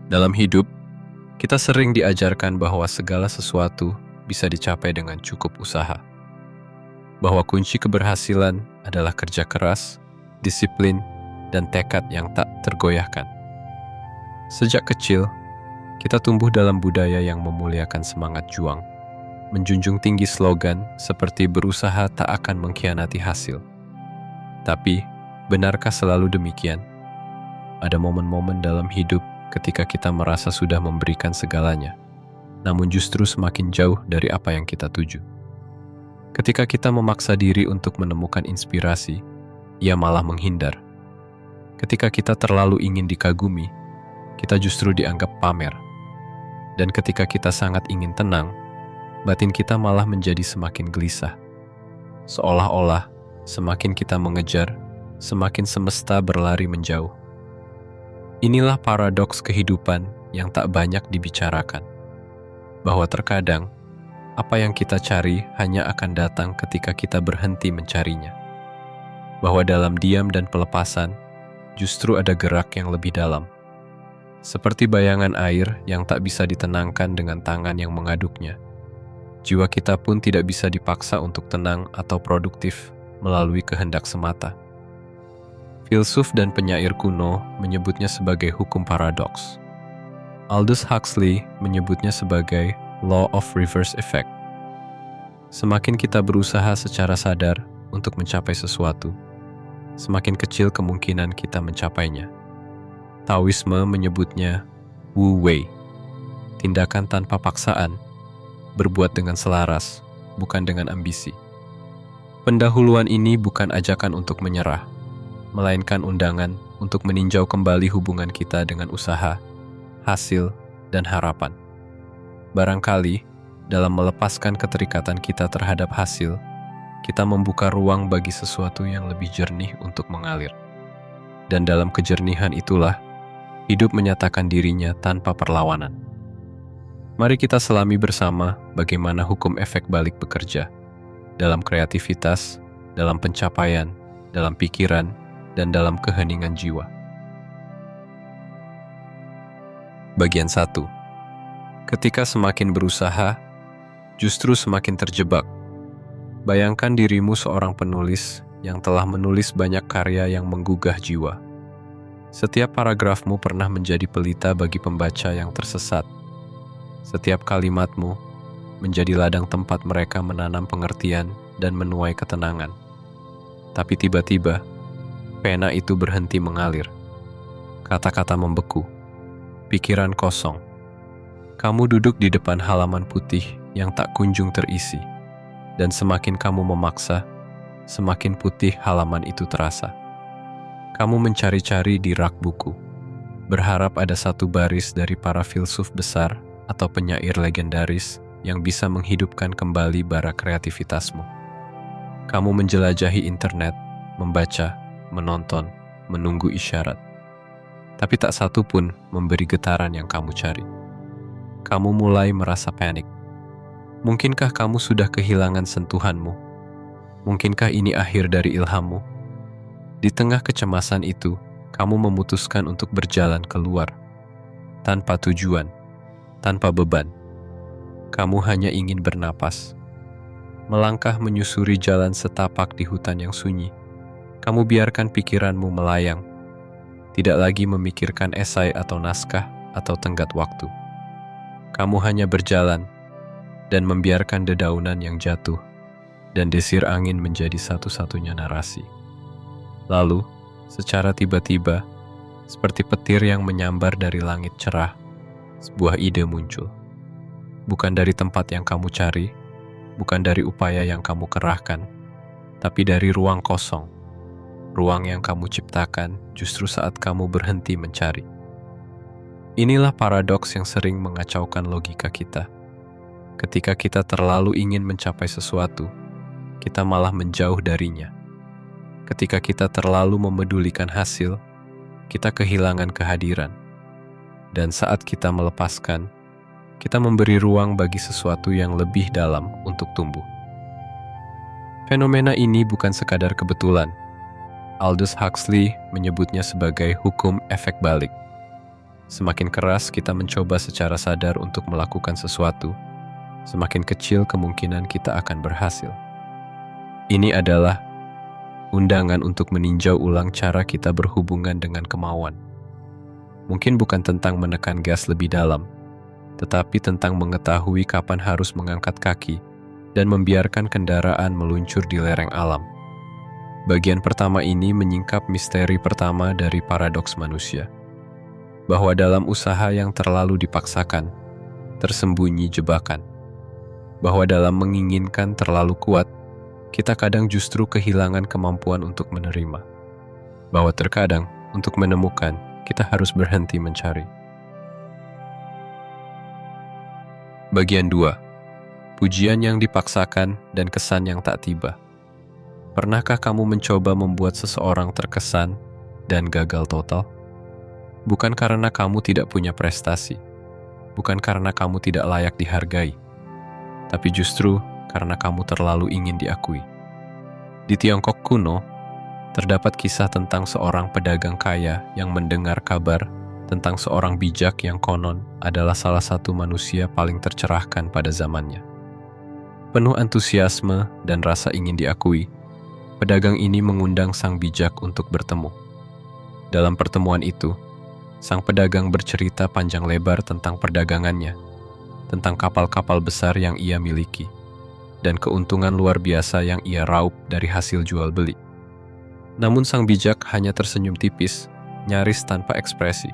Dalam hidup, kita sering diajarkan bahwa segala sesuatu bisa dicapai dengan cukup usaha. Bahwa kunci keberhasilan adalah kerja keras, disiplin, dan tekad yang tak tergoyahkan. Sejak kecil, kita tumbuh dalam budaya yang memuliakan semangat juang, menjunjung tinggi slogan seperti berusaha tak akan mengkhianati hasil. Tapi, benarkah selalu demikian? Ada momen-momen dalam hidup ketika kita merasa sudah memberikan segalanya, namun justru semakin jauh dari apa yang kita tuju. Ketika kita memaksa diri untuk menemukan inspirasi, ia malah menghindar. Ketika kita terlalu ingin dikagumi, kita justru dianggap pamer. Dan ketika kita sangat ingin tenang, batin kita malah menjadi semakin gelisah. Seolah-olah semakin kita mengejar, semakin semesta berlari menjauh. Inilah paradoks kehidupan yang tak banyak dibicarakan. Bahwa terkadang, apa yang kita cari hanya akan datang ketika kita berhenti mencarinya. Bahwa dalam diam dan pelepasan, justru ada gerak yang lebih dalam. Seperti bayangan air yang tak bisa ditenangkan dengan tangan yang mengaduknya. Jiwa kita pun tidak bisa dipaksa untuk tenang atau produktif melalui kehendak semata. Filsuf dan penyair kuno menyebutnya sebagai hukum paradoks. Aldous Huxley menyebutnya sebagai law of reverse effect. Semakin kita berusaha secara sadar untuk mencapai sesuatu, semakin kecil kemungkinan kita mencapainya. Taoisme menyebutnya Wu Wei, tindakan tanpa paksaan, berbuat dengan selaras, bukan dengan ambisi. Pendahuluan ini bukan ajakan untuk menyerah, melainkan undangan untuk meninjau kembali hubungan kita dengan usaha, hasil, dan harapan. Barangkali, dalam melepaskan keterikatan kita terhadap hasil, kita membuka ruang bagi sesuatu yang lebih jernih untuk mengalir. Dan dalam kejernihan itulah, hidup menyatakan dirinya tanpa perlawanan. Mari kita selami bersama bagaimana hukum efek balik bekerja dalam kreativitas, dalam pencapaian, dalam pikiran, dan dalam keheningan jiwa. Bagian 1. Ketika semakin berusaha, justru semakin terjebak. Bayangkan dirimu seorang penulis yang telah menulis banyak karya yang menggugah jiwa. Setiap paragrafmu pernah menjadi pelita bagi pembaca yang tersesat. Setiap kalimatmu menjadi ladang tempat mereka menanam pengertian dan menuai ketenangan. Tapi tiba-tiba, pena itu berhenti mengalir. Kata-kata membeku, pikiran kosong. Kamu duduk di depan halaman putih yang tak kunjung terisi, dan semakin kamu memaksa, semakin putih halaman itu terasa. Kamu mencari-cari di rak buku, berharap ada satu baris dari para filsuf besar atau penyair legendaris yang bisa menghidupkan kembali bara kreativitasmu. Kamu menjelajahi internet, membaca, menonton, menunggu isyarat. Tapi tak satu pun memberi getaran yang kamu cari. Kamu mulai merasa panik. Mungkinkah kamu sudah kehilangan sentuhanmu? Mungkinkah ini akhir dari ilhammu? Di tengah kecemasan itu, kamu memutuskan untuk berjalan keluar. Tanpa tujuan, tanpa beban. Kamu hanya ingin bernapas. Melangkah menyusuri jalan setapak di hutan yang sunyi. Kamu biarkan pikiranmu melayang. Tidak lagi memikirkan esai atau naskah atau tenggat waktu. Kamu hanya berjalan dan membiarkan dedaunan yang jatuh dan desir angin menjadi satu-satunya narasi. Lalu, secara tiba-tiba, seperti petir yang menyambar dari langit cerah, sebuah ide muncul. Bukan dari tempat yang kamu cari, bukan dari upaya yang kamu kerahkan, tapi dari ruang kosong. Ruang yang kamu ciptakan justru saat kamu berhenti mencari. Inilah paradoks yang sering mengacaukan logika kita. Ketika kita terlalu ingin mencapai sesuatu, kita malah menjauh darinya. Ketika kita terlalu memedulikan hasil, kita kehilangan kehadiran. Dan saat kita melepaskan, kita memberi ruang bagi sesuatu yang lebih dalam untuk tumbuh. Fenomena ini bukan sekadar kebetulan. Aldous Huxley menyebutnya sebagai hukum efek balik. Semakin keras kita mencoba secara sadar untuk melakukan sesuatu, semakin kecil kemungkinan kita akan berhasil. Ini adalah undangan untuk meninjau ulang cara kita berhubungan dengan kemauan. Mungkin bukan tentang menekan gas lebih dalam, tetapi tentang mengetahui kapan harus mengangkat kaki dan membiarkan kendaraan meluncur di lereng alam. Bagian pertama ini menyingkap misteri pertama dari paradoks manusia, bahwa dalam usaha yang terlalu dipaksakan, tersembunyi jebakan. Bahwa dalam menginginkan terlalu kuat, kita kadang justru kehilangan kemampuan untuk menerima. Bahwa terkadang, untuk menemukan, kita harus berhenti mencari. Bagian 2. Pujian yang dipaksakan dan kesan yang tak tiba. Pernahkah kamu mencoba membuat seseorang terkesan dan gagal total? Bukan karena kamu tidak punya prestasi, bukan karena kamu tidak layak dihargai, tapi justru karena kamu terlalu ingin diakui. Di Tiongkok kuno, terdapat kisah tentang seorang pedagang kaya yang mendengar kabar tentang seorang bijak yang konon adalah salah satu manusia paling tercerahkan pada zamannya. Penuh antusiasme dan rasa ingin diakui, pedagang ini mengundang sang bijak untuk bertemu. Dalam pertemuan itu, sang pedagang bercerita panjang lebar tentang perdagangannya, tentang kapal-kapal besar yang ia miliki, dan keuntungan luar biasa yang ia raup dari hasil jual beli. Namun sang bijak hanya tersenyum tipis, nyaris tanpa ekspresi.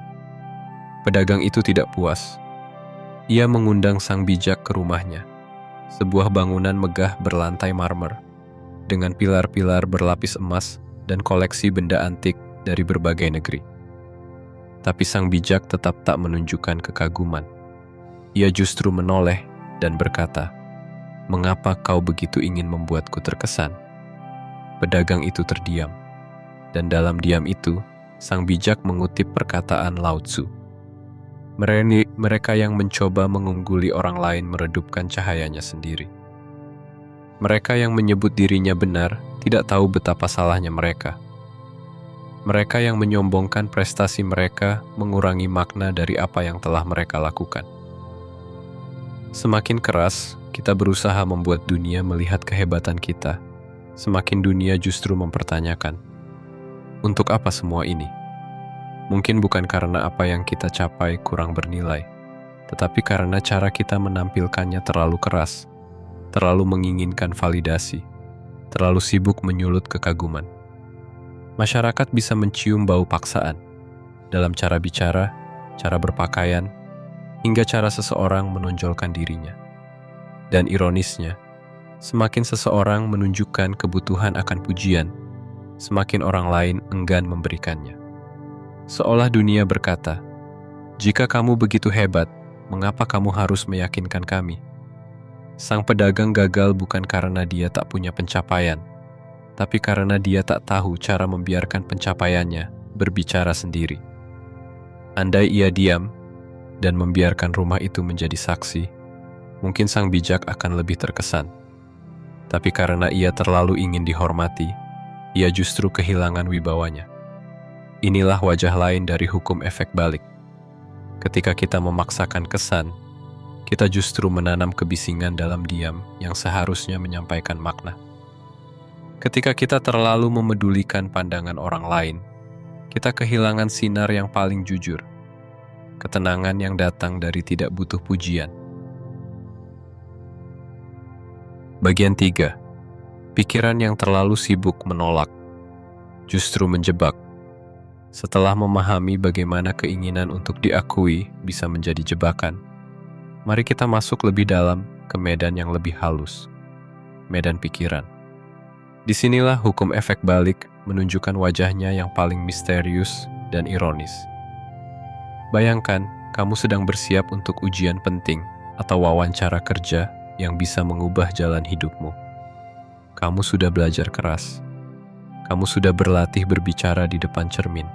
Pedagang itu tidak puas. Ia mengundang sang bijak ke rumahnya, sebuah bangunan megah berlantai marmer, dengan pilar-pilar berlapis emas dan koleksi benda antik dari berbagai negeri. Tapi sang bijak tetap tak menunjukkan kekaguman. Ia justru menoleh dan berkata, "Mengapa kau begitu ingin membuatku terkesan?" Pedagang itu terdiam, dan dalam diam itu, sang bijak mengutip perkataan Lao Tzu. Mereka yang mencoba mengungguli orang lain meredupkan cahayanya sendiri. Mereka yang menyebut dirinya benar tidak tahu betapa salahnya mereka. Mereka yang menyombongkan prestasi mereka mengurangi makna dari apa yang telah mereka lakukan. Semakin keras kita berusaha membuat dunia melihat kehebatan kita, semakin dunia justru mempertanyakan, untuk apa semua ini? Mungkin bukan karena apa yang kita capai kurang bernilai, tetapi karena cara kita menampilkannya terlalu keras, terlalu menginginkan validasi, terlalu sibuk menyulut kekaguman. Masyarakat bisa mencium bau paksaan dalam cara bicara, cara berpakaian, hingga cara seseorang menonjolkan dirinya. Dan ironisnya, semakin seseorang menunjukkan kebutuhan akan pujian, semakin orang lain enggan memberikannya. Seolah dunia berkata, "Jika kamu begitu hebat, mengapa kamu harus meyakinkan kami?" Sang pedagang gagal bukan karena dia tak punya pencapaian, tapi karena dia tak tahu cara membiarkan pencapaiannya berbicara sendiri. Andai ia diam dan membiarkan rumah itu menjadi saksi, mungkin sang bijak akan lebih terkesan. Tapi karena ia terlalu ingin dihormati, ia justru kehilangan wibawanya. Inilah wajah lain dari hukum efek balik. Ketika kita memaksakan kesan, kita justru menanam kebisingan dalam diam yang seharusnya menyampaikan makna. Ketika kita terlalu memedulikan pandangan orang lain, kita kehilangan sinar yang paling jujur, ketenangan yang datang dari tidak butuh pujian. Bagian 3. Pikiran yang terlalu sibuk menolak, justru menjebak. Setelah memahami bagaimana keinginan untuk diakui bisa menjadi jebakan, mari kita masuk lebih dalam ke medan yang lebih halus, medan pikiran. Disinilah hukum efek balik menunjukkan wajahnya yang paling misterius dan ironis. Bayangkan, kamu sedang bersiap untuk ujian penting atau wawancara kerja yang bisa mengubah jalan hidupmu. Kamu sudah belajar keras. Kamu sudah berlatih berbicara di depan cermin.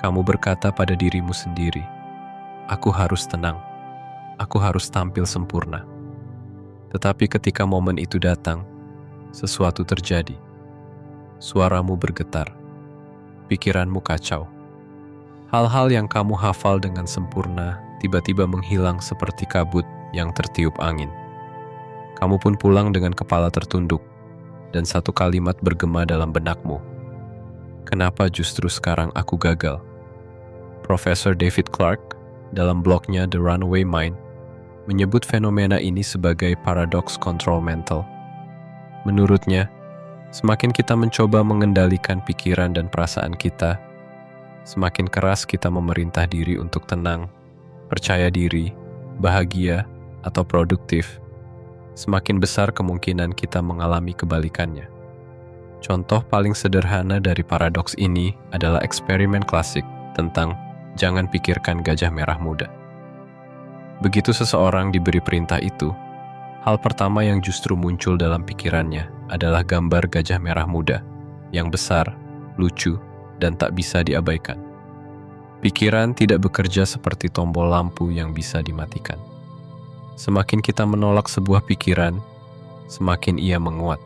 Kamu berkata pada dirimu sendiri, "Aku harus tenang. Aku harus tampil sempurna." Tetapi ketika momen itu datang, sesuatu terjadi. Suaramu bergetar, pikiranmu kacau. Hal-hal yang kamu hafal dengan sempurna tiba-tiba menghilang seperti kabut yang tertiup angin. Kamu pun pulang dengan kepala tertunduk, dan satu kalimat bergema dalam benakmu. Kenapa justru sekarang aku gagal? Profesor David Clarke, dalam blognya The Runaway Mind, menyebut fenomena ini sebagai paradoks kontrol mental. Menurutnya, semakin kita mencoba mengendalikan pikiran dan perasaan kita, semakin keras kita memerintah diri untuk tenang, percaya diri, bahagia, atau produktif, semakin besar kemungkinan kita mengalami kebalikannya. Contoh paling sederhana dari paradoks ini adalah eksperimen klasik tentang jangan pikirkan gajah merah muda. Begitu seseorang diberi perintah itu, hal pertama yang justru muncul dalam pikirannya adalah gambar gajah merah muda yang besar, lucu, dan tak bisa diabaikan. Pikiran tidak bekerja seperti tombol lampu yang bisa dimatikan. Semakin kita menolak sebuah pikiran, semakin ia menguat.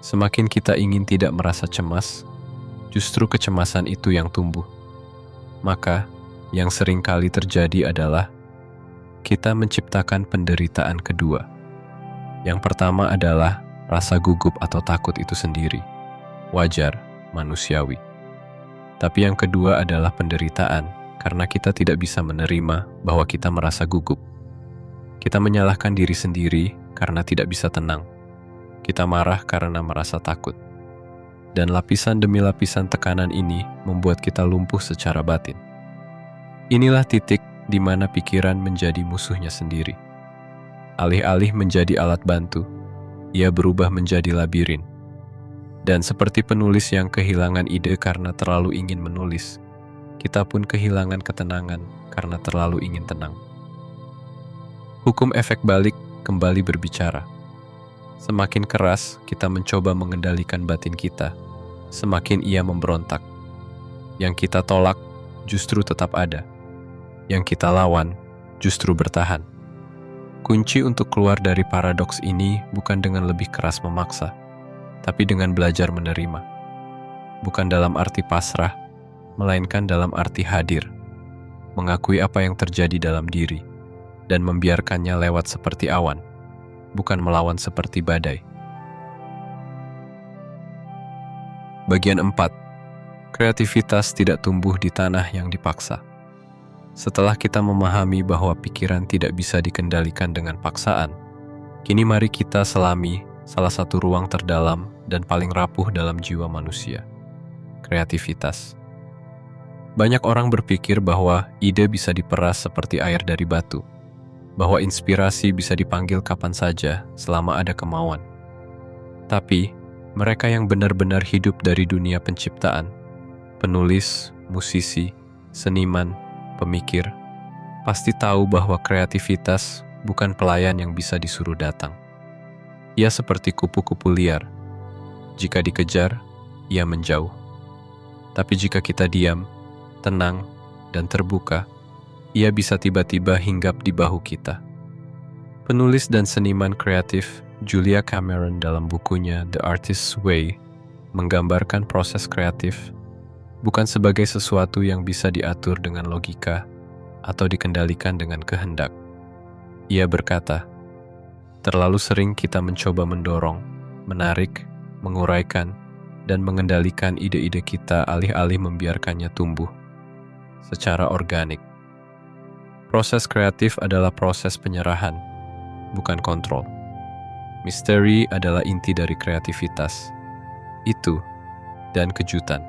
Semakin kita ingin tidak merasa cemas, justru kecemasan itu yang tumbuh. Maka, yang sering kali terjadi adalah kita menciptakan penderitaan kedua. Yang pertama adalah rasa gugup atau takut itu sendiri. Wajar, manusiawi. Tapi yang kedua adalah penderitaan karena kita tidak bisa menerima bahwa kita merasa gugup. Kita menyalahkan diri sendiri karena tidak bisa tenang. Kita marah karena merasa takut. Dan lapisan demi lapisan tekanan ini membuat kita lumpuh secara batin. Inilah titik di mana pikiran menjadi musuhnya sendiri. Alih-alih menjadi alat bantu, ia berubah menjadi labirin. Dan seperti penulis yang kehilangan ide karena terlalu ingin menulis, kita pun kehilangan ketenangan karena terlalu ingin tenang. Hukum efek balik kembali berbicara. Semakin keras kita mencoba mengendalikan batin kita, semakin ia memberontak. Yang kita tolak justru tetap ada. Yang kita lawan justru bertahan. Kunci untuk keluar dari paradoks ini bukan dengan lebih keras memaksa, tapi dengan belajar menerima. Bukan dalam arti pasrah, melainkan dalam arti hadir. Mengakui apa yang terjadi dalam diri, dan membiarkannya lewat seperti awan. Bukan melawan seperti badai. Bagian 4. Kreativitas tidak tumbuh di tanah yang dipaksa. Setelah kita memahami bahwa pikiran tidak bisa dikendalikan dengan paksaan, kini mari kita selami salah satu ruang terdalam dan paling rapuh dalam jiwa manusia, kreativitas. Banyak orang berpikir bahwa ide bisa diperas seperti air dari batu, bahwa inspirasi bisa dipanggil kapan saja selama ada kemauan. Tapi, mereka yang benar-benar hidup dari dunia penciptaan, penulis, musisi, seniman, pemikir, pasti tahu bahwa kreativitas bukan pelayan yang bisa disuruh datang. Ia seperti kupu-kupu liar. Jika dikejar, ia menjauh. Tapi jika kita diam, tenang, dan terbuka, ia bisa tiba-tiba hinggap di bahu kita. Penulis dan seniman kreatif Julia Cameron dalam bukunya The Artist's Way menggambarkan proses kreatif bukan sebagai sesuatu yang bisa diatur dengan logika atau dikendalikan dengan kehendak. Ia berkata, terlalu sering kita mencoba mendorong, menarik, menguraikan, dan mengendalikan ide-ide kita alih-alih membiarkannya tumbuh secara organik. Proses kreatif adalah proses penyerahan, bukan kontrol. Misteri adalah inti dari kreativitas. Itu, dan kejutan.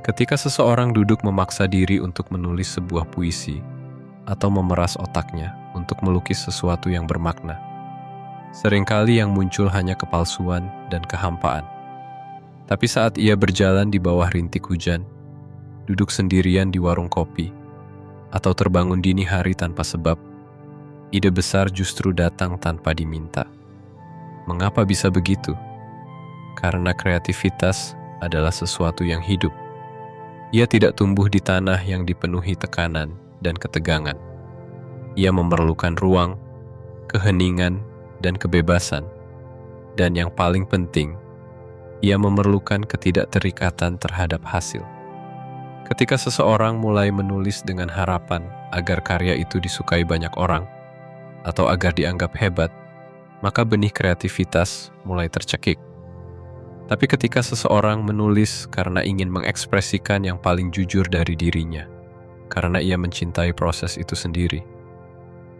Ketika seseorang duduk memaksa diri untuk menulis sebuah puisi, atau memeras otaknya untuk melukis sesuatu yang bermakna, seringkali yang muncul hanya kepalsuan dan kehampaan. Tapi saat ia berjalan di bawah rintik hujan, duduk sendirian di warung kopi, atau terbangun dini hari tanpa sebab, ide besar justru datang tanpa diminta. Mengapa bisa begitu? Karena kreativitas adalah sesuatu yang hidup. Ia tidak tumbuh di tanah yang dipenuhi tekanan dan ketegangan. Ia memerlukan ruang, keheningan, dan kebebasan. Dan yang paling penting, ia memerlukan ketidakterikatan terhadap hasil. Ketika seseorang mulai menulis dengan harapan agar karya itu disukai banyak orang, atau agar dianggap hebat, maka benih kreativitas mulai tercekik. Tapi ketika seseorang menulis karena ingin mengekspresikan yang paling jujur dari dirinya, karena ia mencintai proses itu sendiri,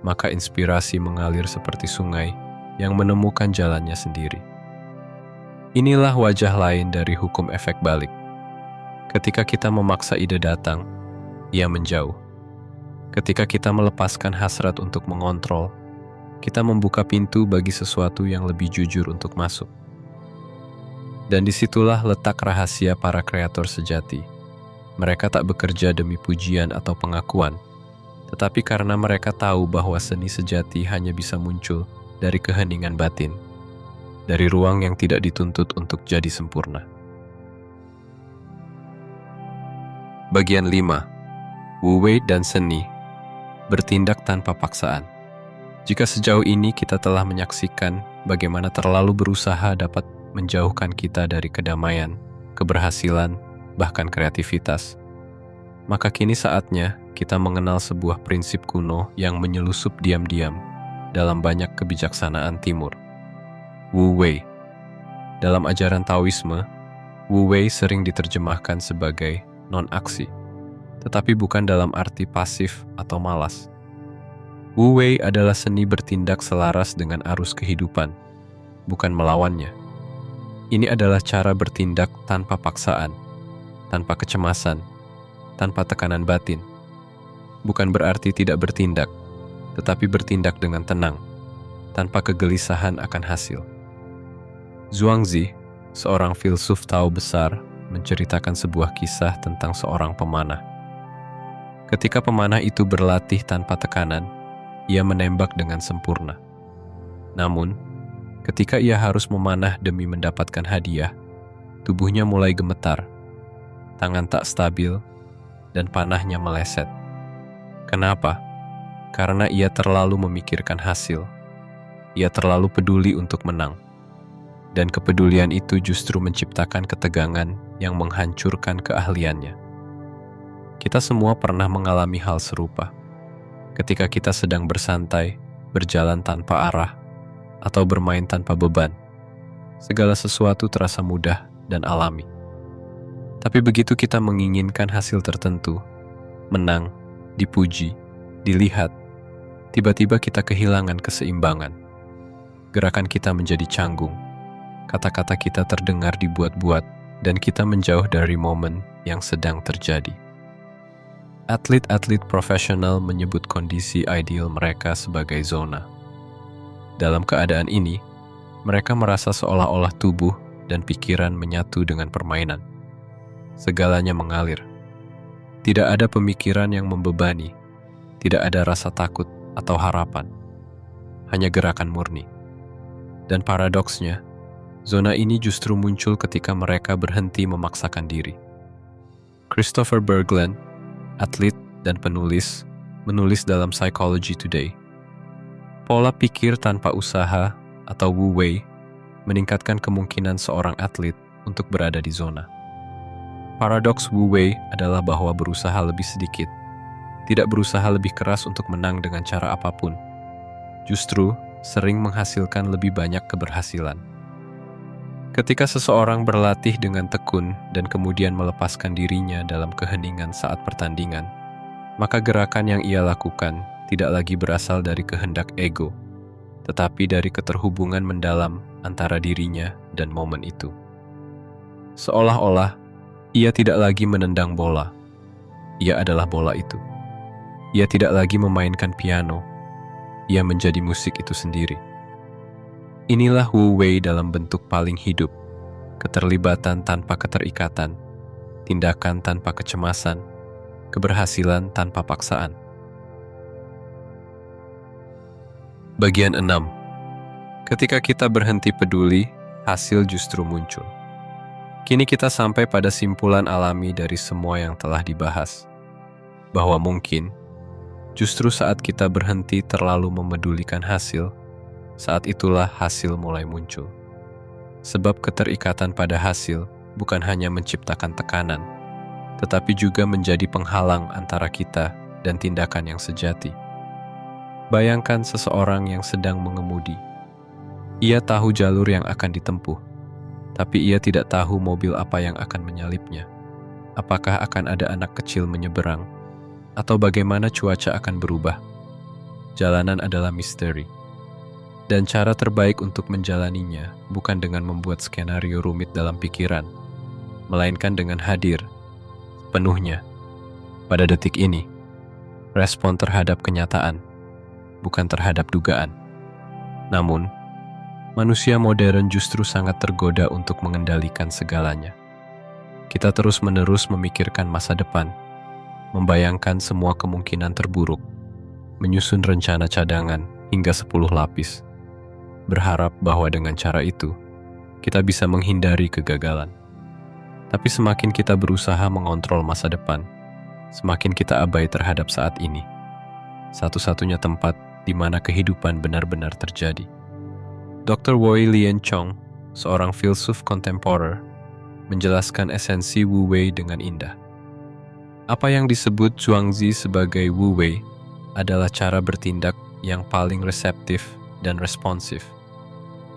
maka inspirasi mengalir seperti sungai yang menemukan jalannya sendiri. Inilah wajah lain dari hukum efek balik. Ketika kita memaksa ide datang, ia menjauh. Ketika kita melepaskan hasrat untuk mengontrol, kita membuka pintu bagi sesuatu yang lebih jujur untuk masuk. Dan disitulah letak rahasia para kreator sejati. Mereka tak bekerja demi pujian atau pengakuan, tetapi karena mereka tahu bahwa seni sejati hanya bisa muncul dari keheningan batin, dari ruang yang tidak dituntut untuk jadi sempurna. Bagian 5. Wu Wei dan seni. Bertindak tanpa paksaan. Jika sejauh ini kita telah menyaksikan bagaimana terlalu berusaha dapat menjauhkan kita dari kedamaian, keberhasilan, bahkan kreativitas, maka kini saatnya kita mengenal sebuah prinsip kuno yang menyelusup diam-diam dalam banyak kebijaksanaan Timur. Wu Wei. Dalam ajaran Taoisme, Wu Wei sering diterjemahkan sebagai non-aksi, tetapi bukan dalam arti pasif atau malas. Wu Wei adalah seni bertindak selaras dengan arus kehidupan, bukan melawannya. Ini adalah cara bertindak tanpa paksaan, tanpa kecemasan, tanpa tekanan batin. Bukan berarti tidak bertindak, tetapi bertindak dengan tenang, tanpa kegelisahan akan hasil. Zhuangzi, seorang filsuf Tao besar, menceritakan sebuah kisah tentang seorang pemanah. Ketika pemanah itu berlatih tanpa tekanan, ia menembak dengan sempurna. Namun, ketika ia harus memanah demi mendapatkan hadiah, tubuhnya mulai gemetar, tangan tak stabil, dan panahnya meleset. Kenapa? Karena ia terlalu memikirkan hasil. Ia terlalu peduli untuk menang. Dan kepedulian itu justru menciptakan ketegangan yang menghancurkan keahliannya. Kita semua pernah mengalami hal serupa. Ketika kita sedang bersantai, berjalan tanpa arah, atau bermain tanpa beban, segala sesuatu terasa mudah dan alami. Tapi begitu kita menginginkan hasil tertentu, menang, dipuji, dilihat, tiba-tiba kita kehilangan keseimbangan. Gerakan kita menjadi canggung. Kata-kata kita terdengar dibuat-buat, dan kita menjauh dari momen yang sedang terjadi. Atlet-atlet profesional menyebut kondisi ideal mereka sebagai zona. Dalam keadaan ini, mereka merasa seolah-olah tubuh dan pikiran menyatu dengan permainan. Segalanya mengalir. Tidak ada pemikiran yang membebani, tidak ada rasa takut atau harapan, hanya gerakan murni. Dan paradoksnya, zona ini justru muncul ketika mereka berhenti memaksakan diri. Christopher Berglund, atlet dan penulis, menulis dalam Psychology Today. Pola pikir tanpa usaha atau Wu Wei meningkatkan kemungkinan seorang atlet untuk berada di zona. Paradoks Wu Wei adalah bahwa berusaha lebih sedikit, tidak berusaha lebih keras untuk menang dengan cara apapun, justru sering menghasilkan lebih banyak keberhasilan. Ketika seseorang berlatih dengan tekun dan kemudian melepaskan dirinya dalam keheningan saat pertandingan, maka gerakan yang ia lakukan tidak lagi berasal dari kehendak ego, tetapi dari keterhubungan mendalam antara dirinya dan momen itu. Seolah-olah ia tidak lagi menendang bola, ia adalah bola itu. Ia tidak lagi memainkan piano, ia menjadi musik itu sendiri. Inilah Wu Wei dalam bentuk paling hidup, keterlibatan tanpa keterikatan, tindakan tanpa kecemasan, keberhasilan tanpa paksaan. Bagian 6. Ketika kita berhenti peduli, hasil justru muncul. Kini kita sampai pada simpulan alami dari semua yang telah dibahas, bahwa mungkin justru saat kita berhenti terlalu memedulikan hasil, saat itulah hasil mulai muncul. Sebab keterikatan pada hasil bukan hanya menciptakan tekanan, tetapi juga menjadi penghalang antara kita dan tindakan yang sejati. Bayangkan seseorang yang sedang mengemudi. Ia tahu jalur yang akan ditempuh, tapi ia tidak tahu mobil apa yang akan menyalipnya. Apakah akan ada anak kecil menyeberang, atau bagaimana cuaca akan berubah? Jalanan adalah misteri, dan cara terbaik untuk menjalaninya bukan dengan membuat skenario rumit dalam pikiran, melainkan dengan hadir penuhnya pada detik ini. Respon terhadap kenyataan, bukan terhadap dugaan. Namun, manusia modern justru sangat tergoda untuk mengendalikan segalanya. Kita terus-menerus memikirkan masa depan, membayangkan semua kemungkinan terburuk, menyusun rencana cadangan hingga 10 lapis, berharap bahwa dengan cara itu, kita bisa menghindari kegagalan. Tapi semakin kita berusaha mengontrol masa depan, semakin kita abai terhadap saat ini. Satu-satunya tempat di mana kehidupan benar-benar terjadi. Dr. Woi Lian Chong, seorang filsuf kontemporer, menjelaskan esensi Wu Wei dengan indah. Apa yang disebut Zhuangzi sebagai Wu Wei adalah cara bertindak yang paling reseptif dan responsif,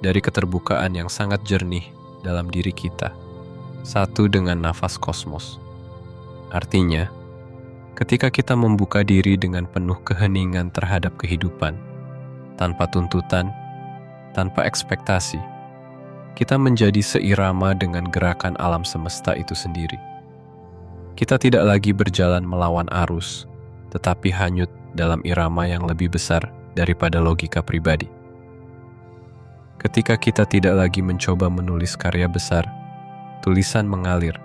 dari keterbukaan yang sangat jernih dalam diri kita, satu dengan nafas kosmos. Artinya, ketika kita membuka diri dengan penuh keheningan terhadap kehidupan, tanpa tuntutan, tanpa ekspektasi, kita menjadi seirama dengan gerakan alam semesta itu sendiri. Kita tidak lagi berjalan melawan arus, tetapi hanyut dalam irama yang lebih besar daripada logika pribadi. Ketika kita tidak lagi mencoba menulis karya besar, tulisan mengalir.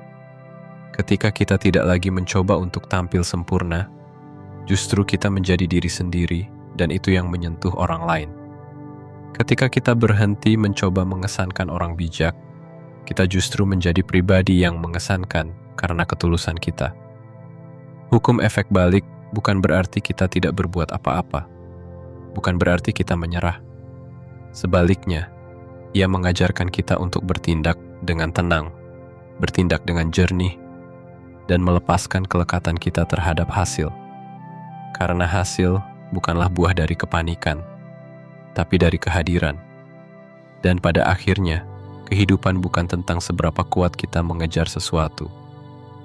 Ketika kita tidak lagi mencoba untuk tampil sempurna, justru kita menjadi diri sendiri dan itu yang menyentuh orang lain. Ketika kita berhenti mencoba mengesankan orang bijak, kita justru menjadi pribadi yang mengesankan karena ketulusan kita. Hukum efek balik bukan berarti kita tidak berbuat apa-apa. Bukan berarti kita menyerah. Sebaliknya, ia mengajarkan kita untuk bertindak dengan tenang, bertindak dengan jernih, dan melepaskan kelekatan kita terhadap hasil. Karena hasil bukanlah buah dari kepanikan, tapi dari kehadiran. Dan pada akhirnya, kehidupan bukan tentang seberapa kuat kita mengejar sesuatu,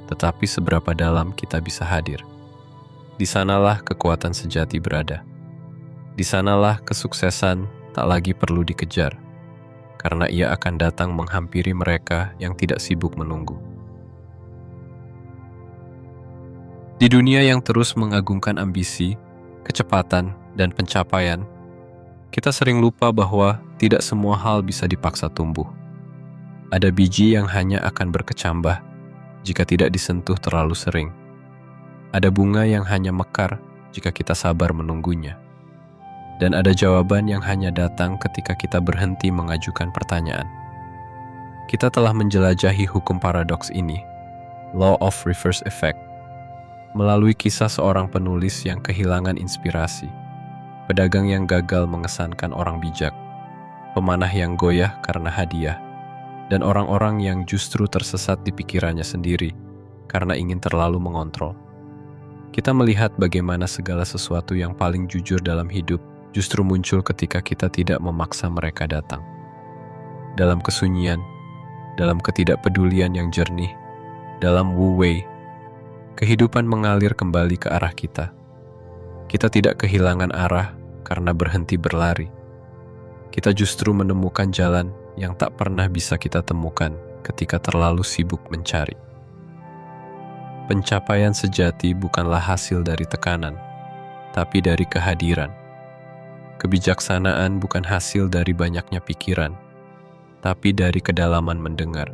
tetapi seberapa dalam kita bisa hadir. Di sanalah kekuatan sejati berada. Di sanalah kesuksesan tak lagi perlu dikejar, karena ia akan datang menghampiri mereka yang tidak sibuk menunggu. Di dunia yang terus mengagungkan ambisi, kecepatan, dan pencapaian, kita sering lupa bahwa tidak semua hal bisa dipaksa tumbuh. Ada biji yang hanya akan berkecambah jika tidak disentuh terlalu sering. Ada bunga yang hanya mekar jika kita sabar menunggunya. Dan ada jawaban yang hanya datang ketika kita berhenti mengajukan pertanyaan. Kita telah menjelajahi hukum paradoks ini, Law of Reverse Effect, melalui kisah seorang penulis yang kehilangan inspirasi, pedagang yang gagal mengesankan orang bijak, pemanah yang goyah karena hadiah, dan orang-orang yang justru tersesat di pikirannya sendiri karena ingin terlalu mengontrol. Kita melihat bagaimana segala sesuatu yang paling jujur dalam hidup justru muncul ketika kita tidak memaksa mereka datang. Dalam kesunyian, dalam ketidakpedulian yang jernih, dalam Wu Wei, kehidupan mengalir kembali ke arah kita. Kita tidak kehilangan arah karena berhenti berlari. Kita justru menemukan jalan yang tak pernah bisa kita temukan ketika terlalu sibuk mencari. Pencapaian sejati bukanlah hasil dari tekanan, tapi dari kehadiran. Kebijaksanaan bukan hasil dari banyaknya pikiran, tapi dari kedalaman mendengar.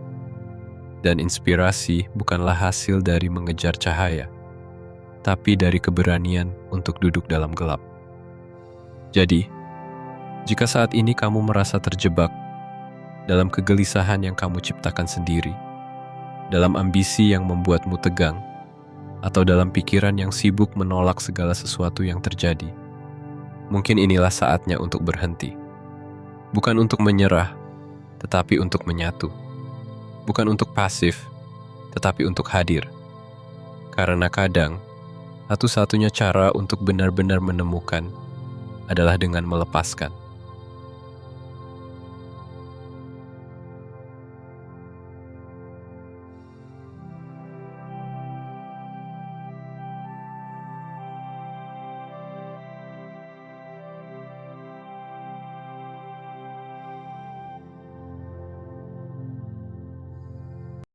Dan inspirasi bukanlah hasil dari mengejar cahaya, tapi dari keberanian untuk duduk dalam gelap. Jadi, jika saat ini kamu merasa terjebak dalam kegelisahan yang kamu ciptakan sendiri, dalam ambisi yang membuatmu tegang, atau dalam pikiran yang sibuk menolak segala sesuatu yang terjadi, mungkin inilah saatnya untuk berhenti. Bukan untuk menyerah, tetapi untuk menyatu. Bukan untuk pasif, tetapi untuk hadir. Karena kadang, satu-satunya cara untuk benar-benar menemukan adalah dengan melepaskan.